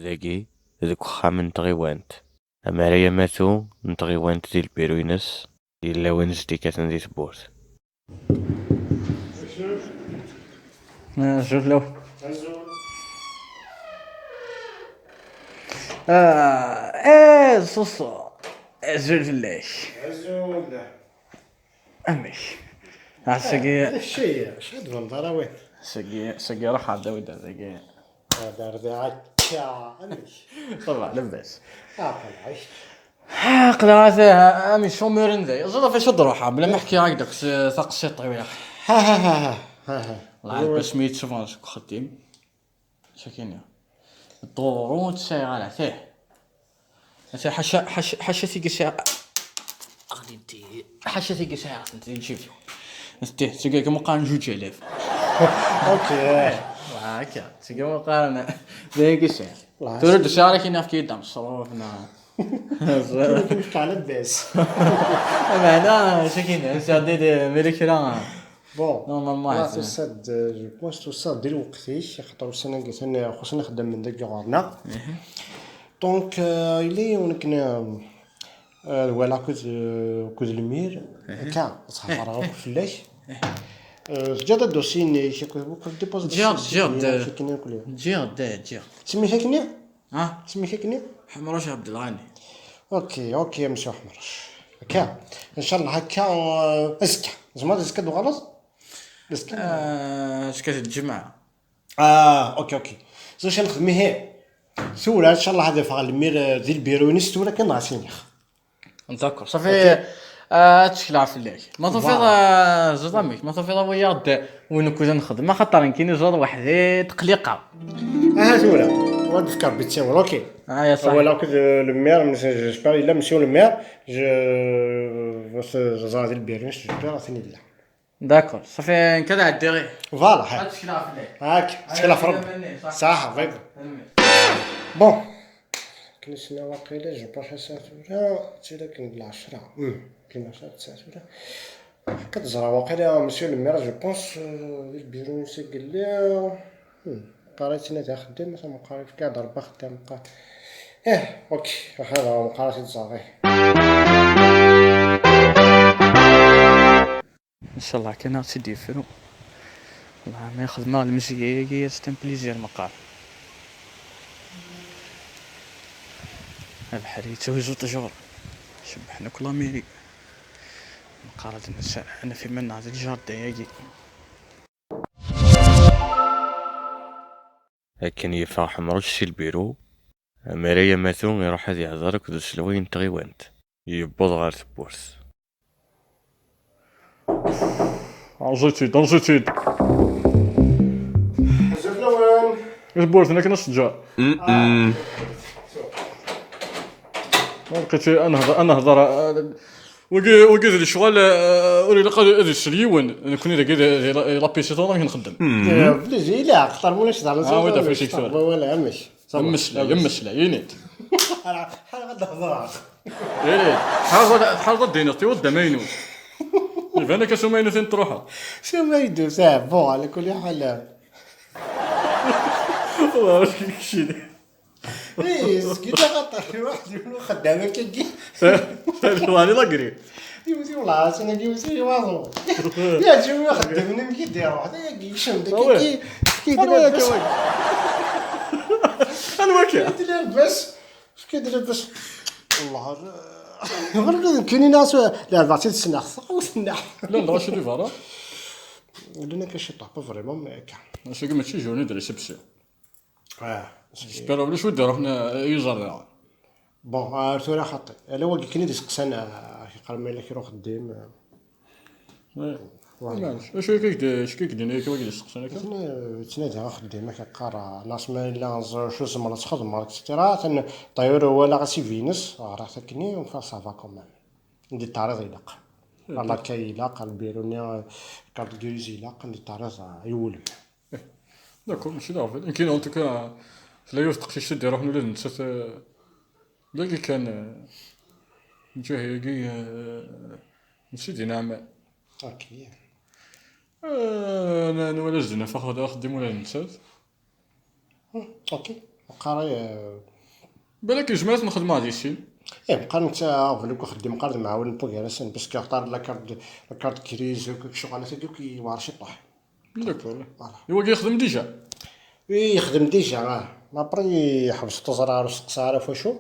ذاكي ذاك وخام نتغيوانت أماريا ماتو نتغيوانت ديال البيروينس ديال لاوينز دي كاتن دي تبورت. شوف لو صوصو زول فلاش عزول امش ساقي الشيء شاد فندرا وين ساقي راح هذا ودا ساقي دار ذاك امش طبعا لبس طلعش قدراتها امي شو ميرن ذي زرا في شد روحها بلا ما احكي هكذاك ثاق الشيط يا اخي ها الله باش ميت شوف انا شكون خديم شاكين الضرورات شغاله فيه انت حاشا ثيقي ساعه اغني انتي حاشا ثيقي ساعه انت نشوف انت تلقى كما قارن 2000 اوكي هكا تلقى مقارنه ذيك الساعه ترد شعرك هنا في كيدام صروفنا كيف على الباس معنا شاكين ساديد ميريكرا بون نورمالمون لا تصاد جو بونس تصاد ديال وقتيش خاطر السنه قلت انا خصنا نخدم من داك جوغنا دونك اللي ونكنا ولا كوز المير كا صافا راه فلاش جات الدوسين شكون ديبوز جيرد سميتها كني ها سميتها كني حمروش عبد الغني اوكي مسيو حمرش هكا ان شاء الله هكا ازكى زعما ازكى دو غلط ازكى شكات الجمعه اوكي زوج نخدم هي سولا ان شاء الله هذا فغال المير ديال البيرونيس سولا كان نعسيني نتذكر صافي تشكل في الليل ما تفيض زراميك ما تفيض وياد وين كنت نخدم ما خاطر كاين زاد واحد تقليقه سولا واد فكر بيتساول اوكي يا صاحبي ولا كذا المير جبار الا مسيو المير بس زاد البيرونيس جبار ثاني لا داكور صافي كذا عديري فوالا تشكل في الليل هاك تشكل في ربي صح فيك بون كنسنا واقيلا جو باش ساعه تيلا كان بالعشرة كاين 10 ساعات ولا كتزرع واقيلا مسيو المير جو بونس البيرو قال لي قريت انا تاع خدام مثلا مقاري في كاع ضربه خدام قال اوكي هذا مقاري تزرعي ان شاء الله كان سيدي فرو والله ما يخدم المزية هي ستان بليزير مقال البحر يتسوي زوج شهور شبحنا كل اميري مقالة النساء انا في منا هذا الجار دايقي لكن يفا حمروش شي البيرو أماريا ماتو يروح هذي يهضرك ودو سلوين تغيوانت يبوض غير تبورت. عزيتي زوج لوين البورت هنا كنا الشجار لقيت انا هضر وقيت لي شغل وري لقى هذا السليون كنا كذا لابيسي طون نخدم بليزي لا اختار ولا شد على زوج ودا في شي كثر ولا مش يمش لا ينيت حاجه غدا هضر ينيت حاضر ديناستي ودا ماينو يبان كاسو ماينو ثين تروحها شو ما يدو ساعه بون على كل حال والله واش كيشي سكيت غطى واحد يقولوا خدامه كيجي راني لاقري يوزي والله انا كيوزي واضو يا جماعه خدامني من كيدير واحد يشم داك كيدير بس انا واكل كيدير بس اش كيدير بس والله غير كاينين ناس لا 4 سنه خصها وسنه لا شو دي فارا لنا كاين شي طابه فريمون ماكا ماشي كما شي جوني دري سبسي جبر ولا شو ديرو حنا يجرنا بون ثورة خطي الا هو كاين اللي يسقسنا يقرب ما الا كيروح خدام اش كيدير كي واقيلا سقسنا كا تنادى خدامه كقرا ناس ما الا شو زمرات تخدم اكسترا طيور ولا غاسي فينس راه تكني وفا صافا كومام ندير التعريض يلاق الله كيلاق البيرونيا كارت غريزي يلاق ندير التعريض يولم داكور ماشي دافع يمكن ان توكا لا يوثق شي دير روحنا ولا نسات لا كان نجاه كي نسيت نعمل اوكي انا ولا زدنا فاخد خدم ولا نسات اوكي قاري بالك جمعت نخدم هذه الشيء. بقى انت فلوك خدم قرض معاون بوغيرسن باش كيختار لاكارت كريز وكاك شغلات هذوك يوارشي طاح. داكور. هو كيخدم ديجا. يخدم ديجا لابري حبس تزرار وسقساره فوشو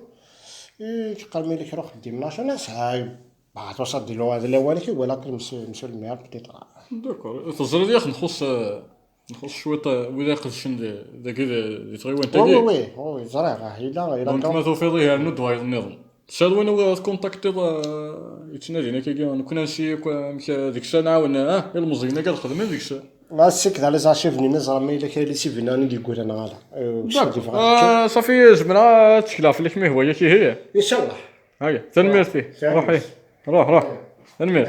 قال ملي كيروح خدم 12 ساعه بعد وصل ديالو هذا الاولاني ولكن مشى الميار بدي طلع. داكور التزرار ديالك نخص شويه ولا قدشن داك اللي تغيوان تاعي. وي زريغه الا دونك ما توفيضيه انه دواير النظام شادو وين كونتاكتي يتنادينا كي كنا شي ديك الساعه نعاون المزينه كتخدم ديك الساعه ما سكت على زاشيف نيز راه ميلا كاين اللي سيفناني اللي يقول انا غالا صافي جبنا تكلاف لك ما هو هي كي هي ان شاء الله. هاي تنميرتي روحي روح تنمير.